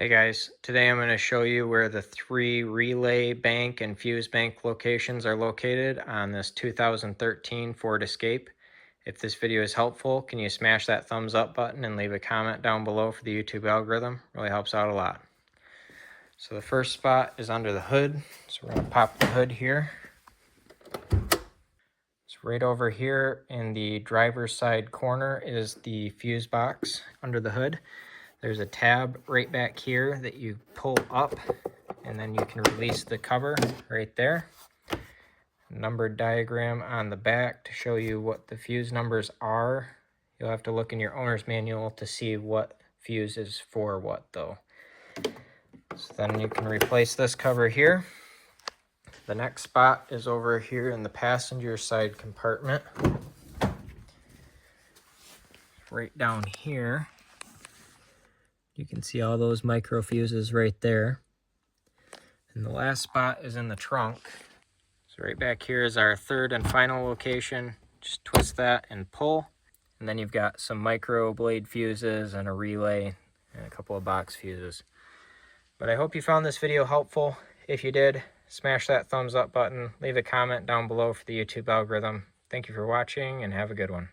Hey guys, today I'm going to show you where the 3 relay bank and fuse bank locations are located on this 2013 Ford Escape. If this video is helpful, can you smash that thumbs up button and leave a comment down below for the YouTube algorithm? Really helps out a lot. So the first spot is under the hood. So we're going to pop the hood here. So right over here in the driver's side corner is the fuse box under the hood. There's a tab right back here that you pull up and then you can release the cover right there. Numbered diagram on the back to show you what the fuse numbers are. You'll have to look in your owner's manual to see what fuse is for what though. So then you can replace this cover here. The next spot is over here in the passenger side compartment. Right down here. You can see all those micro fuses right there. And the last spot is in the trunk. So right back here is our third and final location. Just twist that and pull. And then you've got some micro blade fuses and a relay and a couple of box fuses. But I hope you found this video helpful. If you did, smash that thumbs up button. Leave a comment down below for the YouTube algorithm. Thank you for watching and have a good one.